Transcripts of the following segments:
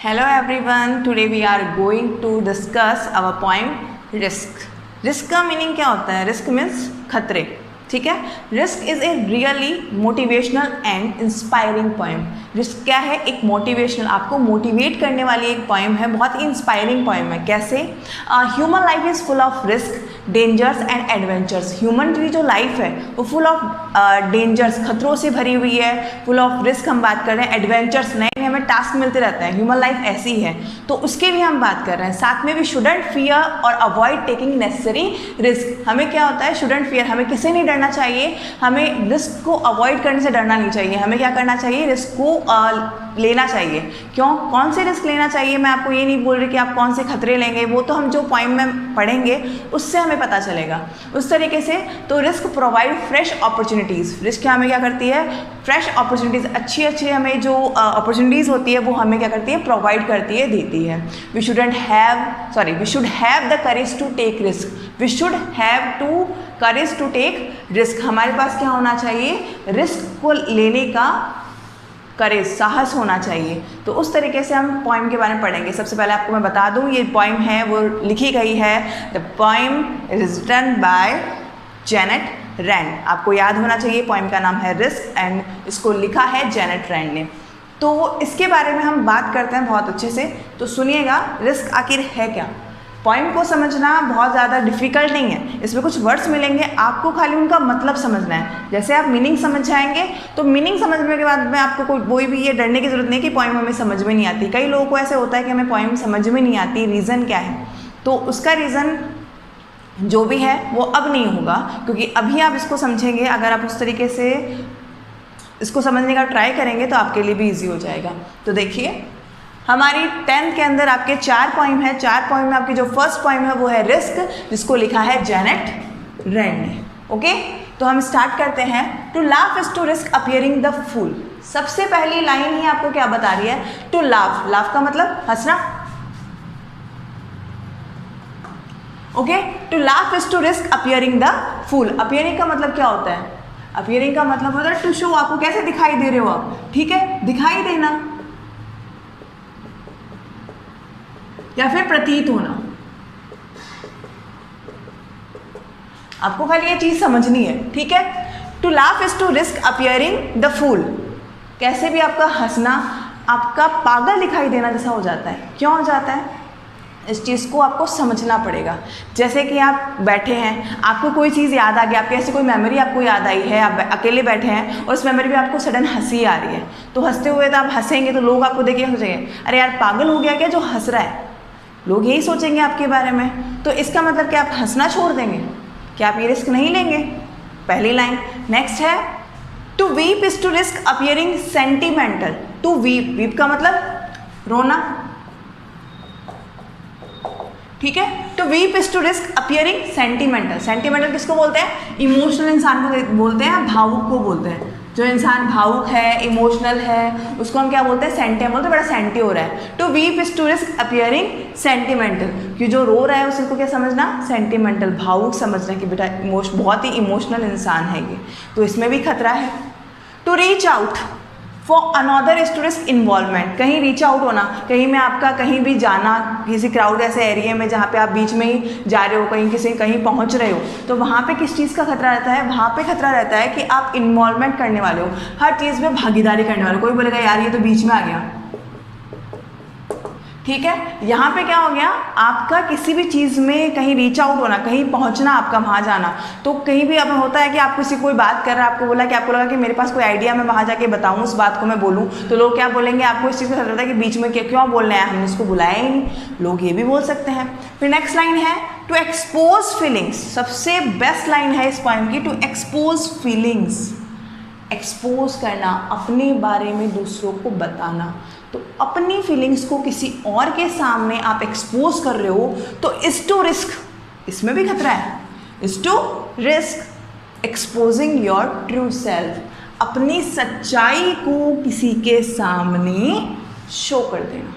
Hello everyone, today we are going to discuss our poem risk. Risk का meaning क्या होता है? Risk means खतरे, ठीक है. Risk is a really motivational and inspiring poem. Risk क्या है? एक मोटिवेशनल, आपको मोटिवेट करने वाली एक पोएम है, बहुत ही इंस्पायरिंग पोएम है. कैसे? Human life is full of risk, dangers and adventures. Human की जो लाइफ है वो फुल ऑफ डेंजर्स, खतरों से भरी हुई है. फुल ऑफ रिस्क हम बात कर रहे हैं, एडवेंचर्स, नए नए हमें टास्क मिलते रहते हैं. ह्यूमन लाइफ ऐसी है, तो उसके भी हम बात कर रहे हैं. साथ में भी शुडंट फियर और अवॉइड टेकिंग नेसेसरी रिस्क. हमें क्या होता है? शुडंट फियर, हमें किससे नहीं डरना चाहिए, हमें रिस्क को अवॉइड करने से डरना नहीं चाहिए. हमें क्या करना चाहिए? रिस्क को लेना चाहिए. क्यों? कौन से रिस्क लेना चाहिए? मैं आपको ये नहीं बोल रही कि आप कौन से खतरे लेंगे, वो तो हम जो पॉइंट में पढ़ेंगे उससे हमें पता चलेगा. उस तरीके से तो risk provide fresh opportunities. Risk हमें क्या करती है? फ्रेश अपॉर्चुनिटीज़, अच्छी अच्छी हमें जो अपॉर्चुनिटीज़ होती है वो हमें क्या करती है? प्रोवाइड करती है, देती है. We should have the courage to take risk. We should have to courage to take risk. हमारे पास क्या होना चाहिए? रिस्क को लेने का करेज, साहस होना चाहिए. तो उस तरीके से हम पोइम के बारे में पढ़ेंगे. सबसे पहले आपको मैं बता दूं, ये पोइम है वो लिखी गई है, the poem is written by Janet Rand. आपको याद होना चाहिए पोइम का नाम है रिस्क एंड इसको लिखा है जेनेट रैंड ने. तो इसके बारे में हम बात करते हैं बहुत अच्छे से. तो सुनिएगा, रिस्क आखिर है क्या. पॉइंट को समझना बहुत ज़्यादा डिफिकल्ट नहीं है. इसमें कुछ वर्ड्स मिलेंगे, आपको खाली उनका मतलब समझना है. जैसे आप मीनिंग समझ जाएंगे तो मीनिंग समझने के बाद में आपको कोई भी ये डरने की ज़रूरत नहीं कि पॉइंट हमें समझ में नहीं आती. कई लोगों को ऐसे होता है कि हमें पॉइंट समझ में नहीं आती, रीज़न क्या है? तो उसका रीज़न जो भी है वो अब नहीं होगा, क्योंकि अभी आप इसको समझेंगे. अगर आप उस तरीके से इसको समझने का ट्राई करेंगे तो आपके लिए भी ईजी हो जाएगा. तो देखिए, हमारी 10th के अंदर आपके 4 पोइम है. 4 पोइम में आपकी जो फर्स्ट पोइम है वो है रिस्क, जिसको लिखा है जेनेट रैंड ने. ओके, तो हम स्टार्ट करते हैं. To laugh is to risk appearing the fool. सबसे पहली लाइन ही आपको क्या बता रही है? To laugh. लाफ का मतलब हंसना. Okay, to laugh is to risk appearing the fool. Appearing का मतलब क्या होता है? अपियरिंग का मतलब होता है टू शो. आपको कैसे दिखाई दे रहे हो आप, ठीक है, दिखाई देना या फिर प्रतीत होना. आपको खाली ये चीज समझनी है, ठीक है. To laugh is to risk appearing the fool. कैसे भी आपका हंसना आपका पागल दिखाई देना जैसा हो जाता है. क्यों हो जाता है? इस चीज़ को आपको समझना पड़ेगा. जैसे कि आप बैठे हैं, आपको कोई चीज़ याद आ गई, आपकी ऐसी कोई मेमोरी आपको याद आई है, आप अकेले बैठे हैं और उस मेमोरी में आपको सडन हंसी आ रही है. तो हंसते हुए तो आप हंसेंगे तो लोग आपको देख के सोचेंगे, अरे यार पागल हो गया क्या जो हंस रहा है. लोग यही सोचेंगे आपके बारे में. तो इसका मतलब कि आप हंसना छोड़ देंगे, क्या आप ये रिस्क नहीं लेंगे? पहली लाइन. नेक्स्ट है to weep is to risk appearing sentimental. To weep, weep का मतलब रोना, ठीक है. To weep is to risk appearing sentimental. Sentimental किसको बोलते हैं? इमोशनल इंसान को बोलते हैं, भावुक को बोलते हैं. जो इंसान भावुक है, इमोशनल है, उसको हम क्या बोलते हैं? सेंटी. बोलते बड़ा सेंटी हो रहा है. To weep is to risk appearing sentimental. कि जो रो रहा है उसको क्या समझना? सेंटिमेंटल, भावुक समझना कि बेटा बहुत ही इमोशनल इंसान है ये. तो इसमें भी खतरा है. To reach out for another is to risk involvement. कहीं रीच आउट होना, कहीं में आपका कहीं भी जाना, किसी क्राउड ऐसे एरिया में जहाँ पे आप बीच में ही जा रहे हो, कहीं पहुँच रहे हो, तो वहाँ पे किस चीज़ का खतरा रहता है? वहाँ पे खतरा रहता है कि आप इन्वॉल्वमेंट करने वाले हो, हर चीज़ में भागीदारी करने वाले हो. कोई बोलेगा यार ये तो बीच में आ गया, ठीक है. यहाँ पे क्या हो गया? आपका किसी भी चीज़ में कहीं रीच आउट होना, कहीं पहुँचना, आपका वहाँ जाना. तो कहीं भी अब होता है कि आप किसी कोई बात कर रहा है, आपको बोला कि आपको लगा कि मेरे पास कोई आइडिया, मैं वहाँ जाके बताऊँ, उस बात को मैं बोलूँ, तो लोग क्या बोलेंगे? आपको इस चीज़ का खतरा है कि बीच में क्यों बोलने आया, हमने उसको बुलाया ही नहीं. लोग ये भी बोल सकते हैं. फिर नेक्स्ट लाइन है टू एक्सपोज फीलिंग्स. सबसे बेस्ट लाइन है इस पोएम की, टू एक्सपोज फीलिंग्स. एक्सपोज करना, अपने बारे में दूसरों को बताना. तो अपनी फीलिंग्स को किसी और के सामने आप एक्सपोज कर रहे हो तो इज टू रिस्क, इसमें भी खतरा है. Is to risk exposing your true self. अपनी सच्चाई को किसी के सामने शो कर देना.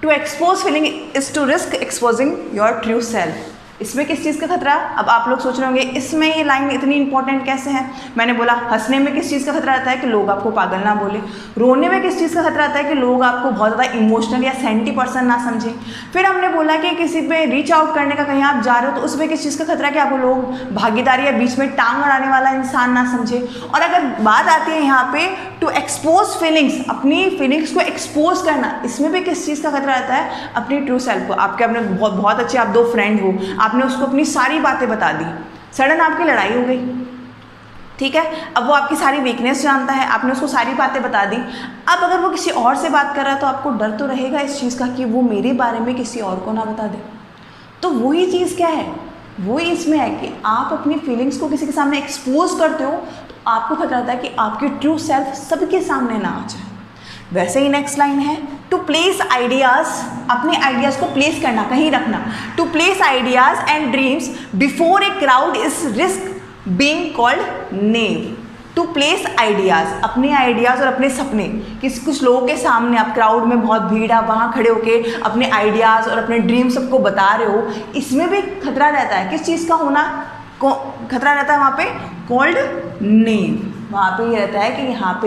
To expose feeling is to risk exposing your true self. इसमें किस चीज़ का खतरा? अब आप लोग सोच रहे होंगे इसमें ये लाइन इतनी इंपॉर्टेंट कैसे है? मैंने बोला हंसने में किस चीज़ का खतरा रहता है कि लोग आपको पागल ना बोले। रोने में किस चीज़ का खतरा रहता है कि लोग आपको बहुत ज़्यादा इमोशनल या सेंटी पर्सन ना समझे। फिर हमने बोला कि किसी पे रीच आउट करने का कहीं आप जा रहे हो तो उसमें किस चीज़ का खतरा है कि आपको लोग भागीदारी या बीच में टांग अड़ाने वाला इंसान ना समझे। और अगर बात आती है यहाँ पे टू एक्सपोज फीलिंग्स, अपनी फीलिंग्स को एक्सपोज करना, इसमें भी किस चीज़ का खतरा रहता है? अपनी ट्रू सेल्फ को। आपके अपने बहुत अच्छे आप 2 फ्रेंड हो, आपने उसको अपनी सारी बातें बता दी, सडन आपकी लड़ाई हो गई, ठीक है, अब वो आपकी सारी वीकनेस जानता है, आपने उसको सारी बातें बता दी। अब अगर वो किसी और से बात कर रहा है तो आपको डर तो रहेगा इस चीज़ का कि वो मेरे बारे में किसी और को ना बता दे। तो वही चीज़ क्या है, वही इसमें है कि आप अपनी फीलिंग्स को किसी के सामने एक्सपोज करते हो तो आपको खतरा रहता है कि आपकी ट्रू सेल्फ सबके सामने ना आ जाए। वैसे ही नेक्स्ट लाइन है टू प्लेस आइडियाज़, अपने आइडियाज़ को प्लेस करना, कहीं रखना। To place ideas and dreams before a crowd is risk being called naive. To place ideas, अपने आइडियाज़ और अपने सपने कुछ लोगों के सामने, आप क्राउड में बहुत भीड़, आप वहाँ खड़े होके अपने आइडियाज़ और अपने ड्रीम सबको बता रहे हो, इसमें भी खतरा रहता है। किस चीज़ का होना खतरा रहता है वहाँ पे? कॉल्ड नेव। वहाँ पे ये रहता है कि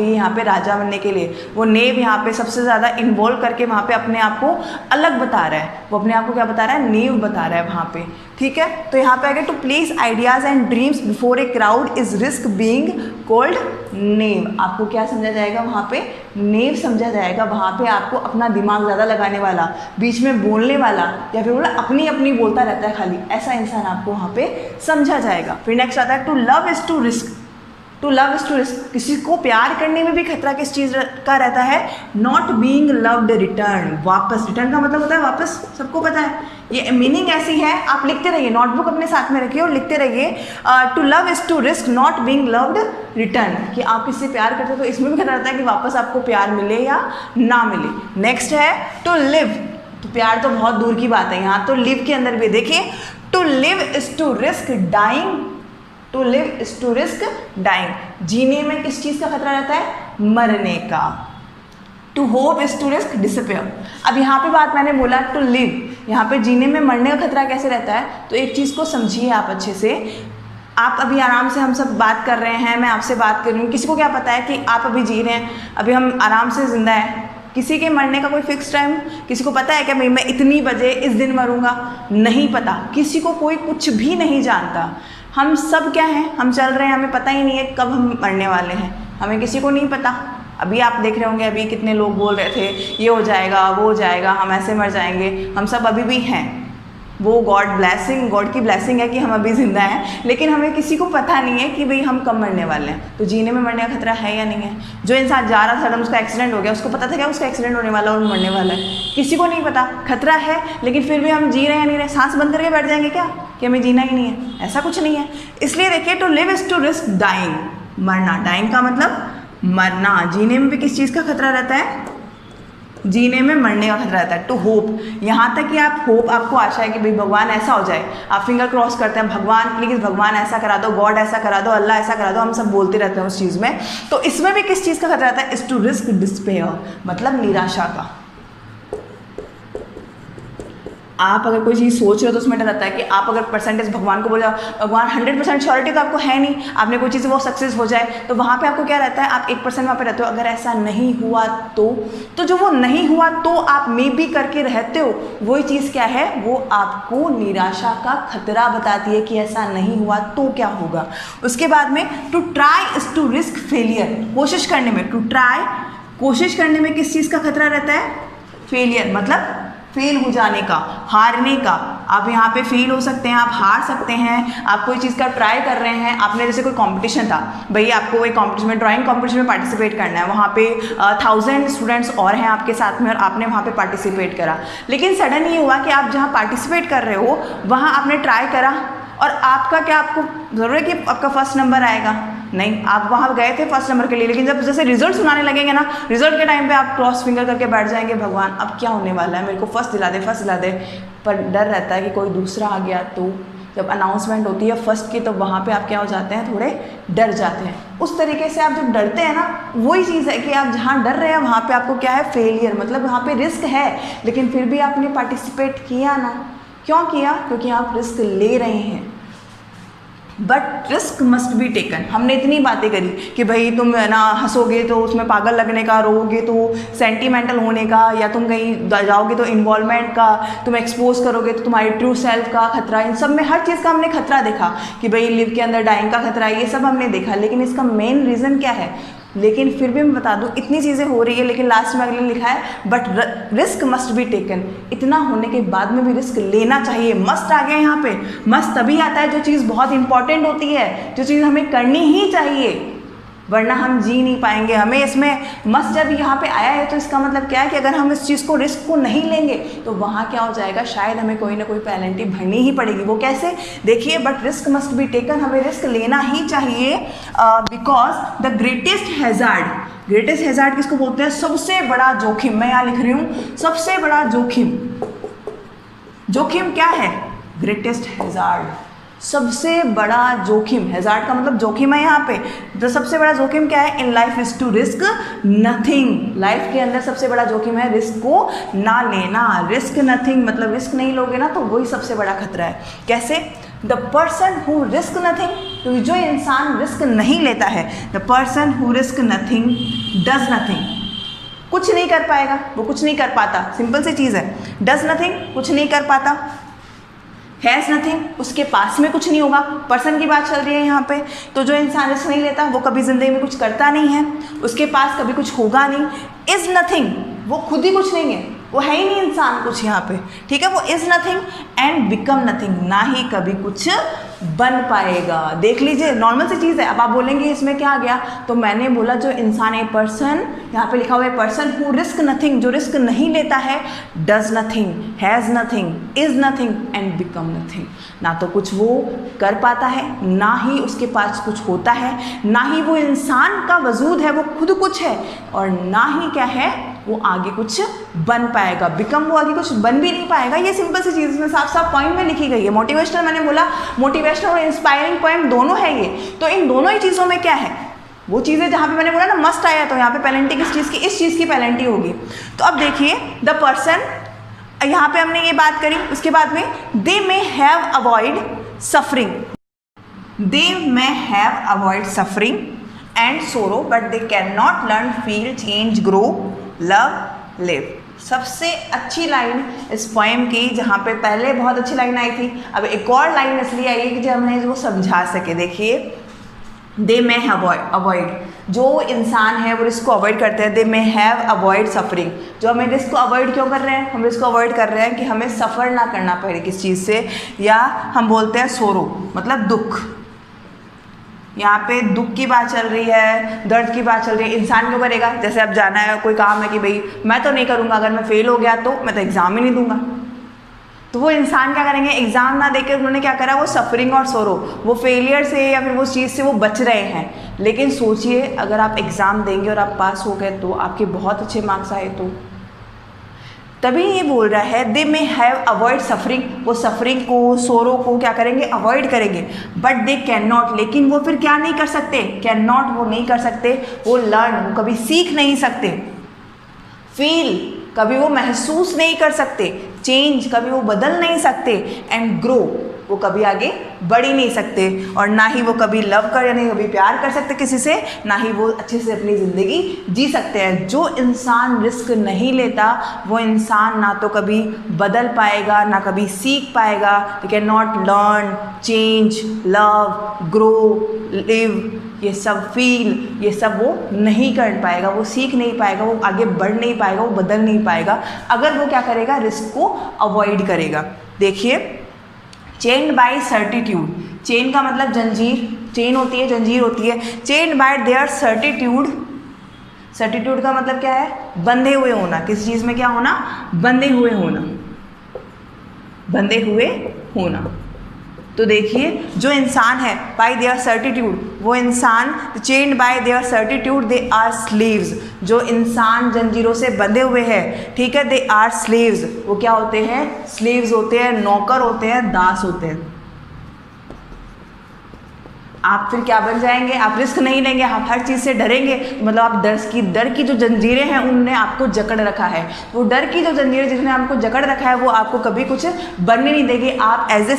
यहाँ पे राजा बनने के लिए वो नेव यहाँ पे सबसे ज़्यादा इन्वॉल्व करके वहाँ पे अपने आप को अलग बता रहा है। वो अपने आप को क्या बता रहा है? नेव बता रहा है वहाँ पे, ठीक है। तो यहाँ पे आगे to place ideas and dreams before a crowd is risk being called naive. आपको क्या समझा जाएगा वहाँ पे? नेव समझा जाएगा। वहाँ पे आपको अपना दिमाग ज़्यादा लगाने वाला, बीच में बोलने वाला, या फिर बोला अपनी बोलता रहता है खाली, ऐसा इंसान आपको वहाँ पे समझा जाएगा। फिर नेक्स्ट आता है to love is to risk. To love is to risk, किसी को प्यार करने में भी खतरा किस चीज़ का रहता है? Not being loved return. वापस, रिटर्न का मतलब होता है वापस, सबको पता है। ये मीनिंग ऐसी है, आप लिखते रहिए, नोटबुक अपने साथ में रखिए और लिखते रहिए to love is to risk not being loved return, कि आप किससे प्यार करते हो तो इसमें भी खतरा रहता है कि वापस आपको प्यार मिले या ना मिले। नेक्स्ट है टू लिव। तो प्यार तो बहुत दूर की बात है, यहाँ तो लिव के अंदर भी देखिए, to live is to risk dying. To live is to risk dying, जीने में किस चीज़ का खतरा रहता है? मरने का। To hope is to risk disappear. अब यहाँ पे बात मैंने बोला टू लिव, यहाँ पे जीने में मरने का खतरा कैसे रहता है? तो एक चीज़ को समझिए आप अच्छे से। आप अभी आराम से हम सब बात कर रहे हैं, मैं आपसे बात कर रही हूँ, किसी को क्या पता है कि आप अभी जी रहे हैं, अभी हम आराम से जिंदा हैं। किसी के मरने का कोई फिक्स टाइम किसी को पता है क्या? मैं इतनी बजे इस दिन मरूंगा? नहीं पता। किसी को कोई कुछ भी नहीं जानता। हम सब क्या हैं? हम चल रहे हैं, हमें पता ही नहीं है कब हम मरने वाले हैं, हमें किसी को नहीं पता। अभी आप देख रहे होंगे, अभी कितने लोग बोल रहे थे ये हो जाएगा, वो हो जाएगा, हम ऐसे मर जाएंगे। हम सब अभी भी हैं, वो गॉड की ब्लेसिंग है कि हम अभी जिंदा हैं, लेकिन हमें किसी को पता नहीं है कि भाई हम कब मरने वाले हैं। तो जीने में मरने का खतरा है या नहीं है? जो इंसान जा रहा था, सडन उसका एक्सीडेंट हो गया, उसको पता था क्या उसका एक्सीडेंट होने वाला और मरने वाला है? किसी को नहीं पता। खतरा है, लेकिन फिर भी हम जी रहे हैं नहीं रहे, सांस बंद करके बैठ जाएंगे क्या कि हमें जीना ही नहीं है? ऐसा कुछ नहीं है। इसलिए देखिए to live is to risk dying, मरना। डाइंग का मतलब मरना। जीने में भी किस चीज़ का खतरा रहता है? जीने में मरने का खतरा रहता है। टू होप, यहाँ तक कि आप होप, आपको आशा है कि भाई भगवान ऐसा हो जाए, आप फिंगर क्रॉस करते हैं भगवान, प्लीज़ भगवान ऐसा करा दो, गॉड ऐसा करा दो, अल्लाह ऐसा करा दो, हम सब बोलते रहते हैं उस चीज़ में। तो इसमें भी किस चीज़ का खतरा रहता है? इज टू रिस्क डिस्पेयर, मतलब निराशा का। आप अगर कोई चीज़ सोच रहे हो तो उसमें डर रहता है कि आप अगर परसेंटेज भगवान को बोल जाओ, भगवान 100% श्योरिटी तो आपको है नहीं, आपने कोई चीज़ वो सक्सेस हो जाए, तो वहाँ पे आपको क्या रहता है? आप 1% वहाँ पे रहते हो, अगर ऐसा नहीं हुआ तो जो वो नहीं हुआ तो आप मे बी करके रहते हो, वही चीज़ क्या है? वो आपको निराशा का खतरा बताती है कि ऐसा नहीं हुआ तो क्या होगा। उसके बाद में to try is to risk failure, कोशिश करने में, टू ट्राई, कोशिश करने में किस चीज़ का खतरा रहता है? फेलियर, मतलब फेल हो जाने का, हारने का। आप यहाँ पे फेल हो सकते हैं, आप हार सकते हैं। आप कोई चीज़ का ट्राई कर रहे हैं, आपने जैसे कोई कंपटीशन था, भाई आपको एक कंपटीशन में, ड्राइंग कंपटीशन में पार्टिसिपेट करना है, वहाँ पे 1000 स्टूडेंट्स और हैं आपके साथ में और आपने वहाँ पे पार्टिसिपेट करा, लेकिन सडन ये हुआ कि आप जहाँ पार्टिसिपेट कर रहे हो वहाँ आपने ट्राई करा और आपका क्या, आपको ज़रूर है कि आपका फर्स्ट नंबर आएगा? नहीं, आप वहाँ गए थे फर्स्ट नंबर के लिए, लेकिन जब जैसे रिजल्ट सुनाने लगेंगे ना, रिजल्ट के टाइम पे आप क्रॉस फिंगर करके बैठ जाएंगे, भगवान अब क्या होने वाला है, मेरे को फर्स्ट दिला दे, फर्स्ट दिला दे। पर डर रहता है कि कोई दूसरा आ गया तो। जब अनाउंसमेंट होती है फर्स्ट की, तो वहाँ पे आप क्या हो जाते हैं? थोड़े डर जाते हैं। उस तरीके से आप जब डरते हैं ना, वही चीज़ है कि आप जहाँ डर रहे हैं वहाँ पे आपको क्या है? फेलियर, मतलब वहाँ पे रिस्क है, लेकिन फिर भी आपने पार्टिसिपेट किया ना, क्यों किया? क्योंकि आप रिस्क ले रहे हैं, but risk must be taken. हमने इतनी बातें करी कि भाई तुम ना हंसोगे तो उसमें पागल लगने का, रोओगे तो सेंटिमेंटल होने का, या तुम कहीं जाओगे तो इन्वॉल्वमेंट का, तुम एक्सपोज करोगे तो तुम्हारी ट्रू सेल्फ का खतरा, इन सब में हर चीज़ का हमने खतरा देखा कि भाई लिव के अंदर डाइंग का खतरा, ये सब हमने देखा। लेकिन इसका मेन रीज़न क्या है? लेकिन फिर भी मैं बता दूं, इतनी चीज़ें हो रही है, लेकिन लास्ट में अगले लिखा है but risk must be taken. इतना होने के बाद में भी रिस्क लेना चाहिए। मस्ट आ गया यहाँ पे। मस्ट तभी आता है जो चीज़ बहुत इंपॉर्टेंट होती है, जो चीज़ हमें करनी ही चाहिए, वरना हम जी नहीं पाएंगे। हमें इसमें मस्ट जब यहाँ पे आया है तो इसका मतलब क्या है कि अगर हम इस चीज़ को, रिस्क को नहीं लेंगे तो वहाँ क्या हो जाएगा, शायद हमें कोई ना कोई पेनल्टी भरनी ही पड़ेगी। वो कैसे? देखिए, but risk must be taken, हमें रिस्क लेना ही चाहिए because the greatest hazard, greatest hazard किसको बोलते हैं? सबसे बड़ा जोखिम। मैं यहाँ लिख रही हूँ सबसे बड़ा जोखिम। जोखिम क्या है? ग्रेटेस्ट हैजार्ड, सबसे बड़ा जोखिम। हैजार्ड का मतलब जोखिम है यहाँ पे। तो सबसे बड़ा जोखिम क्या है? In life is to risk nothing. Life के अंदर सबसे बड़ा जोखिम है रिस्क को ना लेना। रिस्क नथिंग मतलब रिस्क नहीं लोगे ना तो वही सबसे बड़ा खतरा है। कैसे? The person who risk nothing, तो जो इंसान रिस्क नहीं लेता है, the person who risk nothing does nothing, कुछ नहीं कर पाएगा, वो कुछ नहीं कर पाता। सिंपल सी चीज़ है। डज नथिंग, कुछ नहीं कर पाता। हैज़ नथिंग, उसके पास में कुछ नहीं होगा। पर्सन की बात चल रही है यहाँ पे। तो जो इंसान रिस्क नहीं लेता वो कभी ज़िंदगी में कुछ करता नहीं है, उसके पास कभी कुछ होगा नहीं। इज़ नथिंग, वो खुद ही कुछ नहीं है, वो है ही नहीं इंसान कुछ यहाँ पे, ठीक है। वो is nothing and become nothing, ना ही कभी कुछ बन पाएगा। देख लीजिए, नॉर्मल सी चीज़ है। अब आप बोलेंगे इसमें क्या आ गया? तो मैंने बोला जो इंसान, ए पर्सन, यहाँ पे लिखा हुआ है पर्सन हु रिस्क नथिंग, जो रिस्क नहीं लेता है, does nothing, has nothing, is nothing and become nothing. ना तो कुछ वो कर पाता है, ना ही उसके पास कुछ होता है, ना ही वो इंसान का वजूद है, वो खुद कुछ है, और ना ही क्या है, वो आगे कुछ बन पाएगा। बिकम, वो आगे कुछ बन भी नहीं पाएगा। ये सिंपल सी चीज़ इसमें साफ साफ पॉइंट में लिखी गई है। मोटिवेशनल, मैंने बोला मोटिवेशनल और इंस्पायरिंग पॉइंट दोनों है ये। तो इन दोनों ही चीज़ों में क्या है, वो चीज़ें जहाँ पे मैंने बोला ना मस्ट आया, तो यहाँ पे पेनल्टी किस चीज़ की? इस चीज़ की पेनल्टी होगी। तो अब देखिए, द पर्सन, यहाँ पे हमने ये बात करी। उसके बाद में they may have avoid suffering, they may have avoid suffering and sorrow but they can not learn, feel, change, grow, love, live. सबसे अच्छी लाइन इस पोएम की, जहाँ पे पहले बहुत अच्छी लाइन आई थी, अब एक और लाइन इसलिए आई है कि जो हमने वो समझा सके। देखिए, दे मे अवॉइड, जो इंसान है वो रिस्क को अवॉइड करते हैं। दे मे हैव अवॉइड सफरिंग, जो हमें रिस्क को अवॉइड क्यों कर रहे हैं? हम रिस्क को अवॉइड कर रहे हैं कि हमें सफ़र ना करना पड़े किस चीज़ से, या हम बोलते हैं सोरो मतलब दुख। यहाँ पे दुख की बात चल रही है, दर्द की बात चल रही है। इंसान क्यों करेगा? जैसे अब जाना है, कोई काम है कि भाई मैं तो नहीं करूँगा, अगर मैं फेल हो गया तो मैं तो एग्ज़ाम ही नहीं दूंगा। तो वो इंसान क्या करेंगे? एग्ज़ाम ना देकर उन्होंने क्या करा? वो सफरिंग और सोरो, वो फेलियर से या फिर वो चीज़ से वो बच रहे हैं। लेकिन सोचिए, अगर आप एग्ज़ाम देंगे और आप पास हो गए तो, आपके बहुत अच्छे मार्क्स आए तो, तभी ये बोल रहा है दे मे हैव अवॉइड सफरिंग, वो सफरिंग को, सोरो को क्या करेंगे? अवॉइड करेंगे। बट दे कैन नॉट, लेकिन वो फिर क्या नहीं कर सकते? कैन नॉट, वो नहीं कर सकते। वो लर्न, वो कभी सीख नहीं सकते। फील, कभी वो महसूस नहीं कर सकते। चेंज, कभी वो बदल नहीं सकते। एंड ग्रो, वो कभी आगे बढ़ ही नहीं सकते। और ना ही वो कभी लव कर, यानी कभी प्यार कर सकते किसी से, ना ही वो अच्छे से अपनी ज़िंदगी जी सकते हैं। जो इंसान रिस्क नहीं लेता वो इंसान ना तो कभी बदल पाएगा, ना कभी सीख पाएगा। दे can not learn, change, love, grow, live, ये सब फील, ये सब वो नहीं कर पाएगा, वो सीख नहीं पाएगा, वो आगे बढ़ नहीं पाएगा, वो बदल नहीं पाएगा अगर वो क्या करेगा? रिस्क को अवॉइड करेगा। देखिए, चेन्ड बाय सर्टिट्यूड, चेन का मतलब जंजीर, चेन होती है, जंजीर होती है। Chained by their certitude, certitude का मतलब क्या है? बंधे हुए होना। किस चीज़ में क्या होना? बंधे हुए होना, बंधे हुए होना। तो देखिए, जो इंसान है बाय देयर सर्टिट्यूड, वो इंसान chained by their certitude they are slaves, जो इंसान जंजीरों से बंधे हुए हैं, ठीक है, दे आर स्लीव्स, वो क्या होते हैं? स्लीव्स होते हैं, नौकर होते हैं, दास होते हैं। आप फिर क्या बन जाएंगे, आप रिस्क नहीं लेंगे, आप हर चीज़ से डरेंगे, मतलब आप डर की जो जंजीरें हैं उनने आपको जकड़ रखा है। वो डर की जो जंजीरें जिन्होंने आपको जकड़ रखा है वो आपको कभी कुछ बनने नहीं देगी। आप एज ए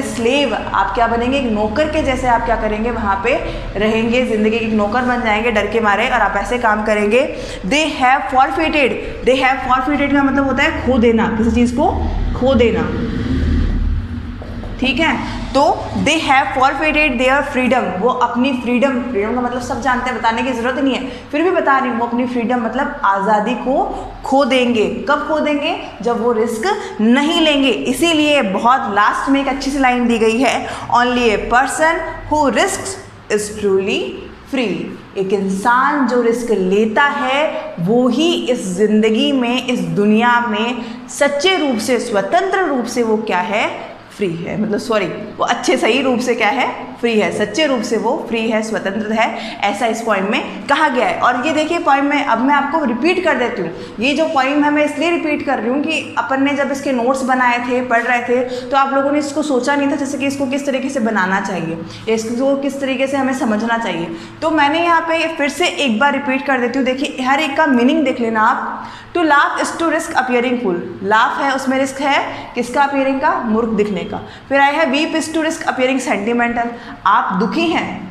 स्लेव आप क्या बनेंगे, एक नौकर के जैसे आप क्या करेंगे, वहाँ पे रहेंगे, ज़िंदगी के एक नौकर बन जाएंगे डर के मारे, और आप ऐसे काम करेंगे। दे हैव फॉरफिटेड का मतलब होता है खो देना, किसी चीज़ को खो देना, ठीक है। तो they have forfeited their freedom, वो अपनी फ्रीडम का मतलब सब जानते हैं, बताने की जरूरत नहीं है, फिर भी बता रही हूँ, वो अपनी फ्रीडम मतलब आज़ादी को खो देंगे। कब खो देंगे, जब वो रिस्क नहीं लेंगे। इसीलिए बहुत लास्ट में एक अच्छी सी लाइन दी गई है, only a person who risks is truly free. एक इंसान जो रिस्क लेता है वो ही इस जिंदगी में, इस दुनिया में सच्चे रूप से, स्वतंत्र रूप से वो क्या है, फ्री है। मतलब सॉरी, वो अच्छे सही रूप से क्या है, फ्री है, सच्चे रूप से वो फ्री है, स्वतंत्र है, ऐसा इस पोइम में कहा गया है। और ये देखिए पोइम में, अब मैं आपको रिपीट कर देती हूँ, ये जो पोइम है मैं इसलिए रिपीट कर रही हूँ कि अपन ने जब इसके नोट्स बनाए थे, पढ़ रहे थे, तो आप लोगों ने इसको सोचा नहीं था जैसे कि इसको किस तरीके से बनाना चाहिए, इसको किस तरीके से हमें समझना चाहिए। तो मैंने यहाँ पे फिर से एक बार रिपीट कर देती हूँ, देखिए हर एक का मीनिंग देख लेना आप। To laugh is to risk appearing fool, laugh है उसमें रिस्क है किसका, अपियरिंग का, मूर्ख दिखने का। फिर आई है weep is to risk appearing sentimental, आप दुखी हैं,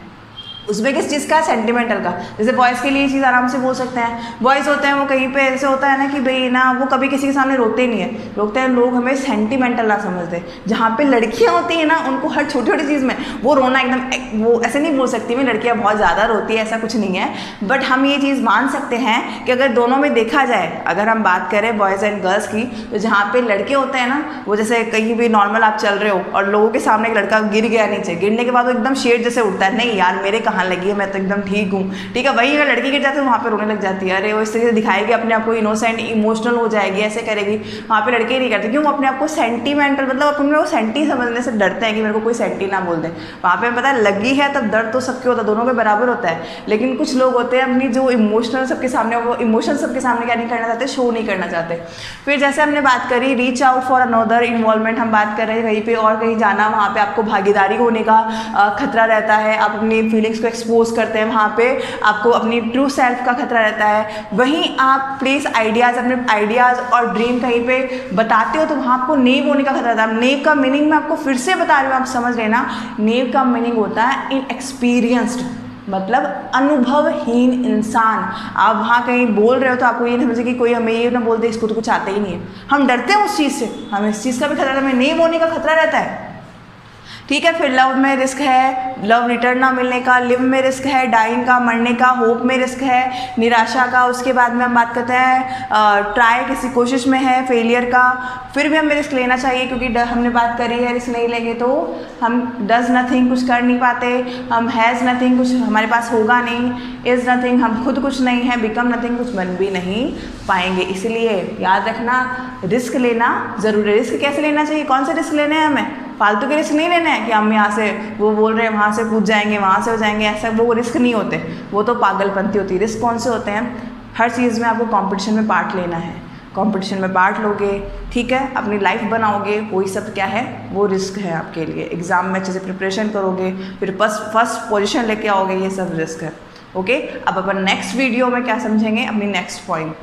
उसमें किस चीज़ का, सेंटिमेंटल का। जैसे बॉयज़ के लिए ये चीज़ आराम से बोल सकते हैं, बॉयज़ होते हैं वो कहीं पे ऐसे होता है ना कि भाई ना वो कभी किसी के सामने रोते नहीं है, रोते हैं लोग हमें सेंटिमेंटल ना समझते। जहाँ पे लड़कियाँ होती हैं ना उनको हर छोटी छोटी चीज़ में वो रोना एकदम, वो ऐसे नहीं बोल सकती मैं लड़कियाँ बहुत ज़्यादा रोती है, ऐसा कुछ नहीं है। बट हम ये चीज़ मान सकते हैं कि अगर दोनों में देखा जाए, अगर हम बात करें बॉयज़ एंड गर्ल्स की, तो जहाँ पे लड़के होते हैं ना, वो जैसे कहीं भी नॉर्मल आप चल रहे हो और लोगों के सामने एक लड़का गिर गया नीचे, गिरने के बाद वो एकदम शेर जैसे उठता है, नहीं यार मेरे कहाँ लगी है, मैं तो एकदम ठीक हूँ, ठीक है। वही अगर लड़की गिर जाती है वहाँ पे रोने लग जाती है, अरे वो इस तरीके से दिखाएगी अपने आप को, इनोसेंट इमोशनल हो जाएगी, ऐसे करेगी। वहाँ पे लड़के नहीं करते, क्यों, वो अपने आप को सेंटीमेंटल, मतलब अपने को सेंटी समझने से डरते हैं कि मेरे को कोई सेंटी ना बोल दे। वहाँ पे पता है लगी है तब दर्द तो सबके होता है, दोनों के बराबर होता है। लेकिन कुछ लोग होते हैं अपनी जो इमोशनल सबके सामने, वो इमोशन सबके सामने क्या नहीं करना चाहते, शो नहीं करना चाहते। फिर जैसे हमने बात करी reach out for another involvement, हम बात कर रहे हैं कहीं पे और कहीं जाना, वहाँ पे आपको भागीदारी होने का खतरा रहता है, आप अपनी फीलिंग्स को एक्सपोज करते हैं, वहाँ पे आपको अपनी ट्रू सेल्फ का खतरा रहता है। वहीं आप प्लेस आइडियाज़, अपने आइडियाज़ और ड्रीम कहीं पे बताते हो तो वहाँ आपको नेव होने का खतरा रहता है। नेव का मीनिंग मैं आपको फिर से बता रही हूँ, आप समझ लेना। नेव का मीनिंग होता है इनएक्सपीरियंस्ड, मतलब अनुभवहीन इंसान। आप वहाँ कहीं बोल रहे हो तो आपको ये समझे कि कोई हमें ये ना बोल दे इसको तो कुछ आता ही नहीं है, हम डरते हैं उस चीज़ से, हमें इस चीज़ का भी खतरा, हमें नेव होने का खतरा रहता है, ठीक है। फिर लव में रिस्क है, लव रिटर्न ना मिलने का, लिव में रिस्क है, डाइंग का, मरने का, होप में रिस्क है, निराशा का। उसके बाद में हम बात करते हैं ट्राई, किसी कोशिश में है, फेलियर का। फिर भी हमें रिस्क लेना चाहिए क्योंकि हमने बात करी है रिस्क नहीं लेंगे तो हम डज नथिंग, कुछ कर नहीं पाते, हम हैज़ नथिंग, कुछ हमारे पास होगा नहीं, इज़ नथिंग, हम खुद कुछ नहीं है, बिकम नथिंग, कुछ बन भी नहीं पाएंगे। इसलिए याद रखना रिस्क लेना ज़रूरी है। रिस्क कैसे लेना चाहिए, कौन से रिस्क लेने हैं, हमें फालतू के रिस्क नहीं लेने हैं कि हम यहाँ से, वो बोल रहे हैं वहाँ से कूद जाएंगे, वहाँ से हो जाएंगे, ऐसा वो रिस्क नहीं होते, वो तो पागलपंती होती है। रिस्क कौन से होते हैं, हर चीज़ में आपको कंपटीशन में पार्ट लेना है, कंपटीशन में पार्ट लोगे, ठीक है, अपनी लाइफ बनाओगे, वही सब क्या है, वो रिस्क है आपके लिए। एग्ज़ाम में अच्छे से प्रिपरेशन करोगे, फिर फर्स्ट पोजीशन लेके आओगे, ये सब रिस्क है। ओके, अब अपन नेक्स्ट वीडियो में क्या समझेंगे, अपनी नेक्स्ट पॉइंट।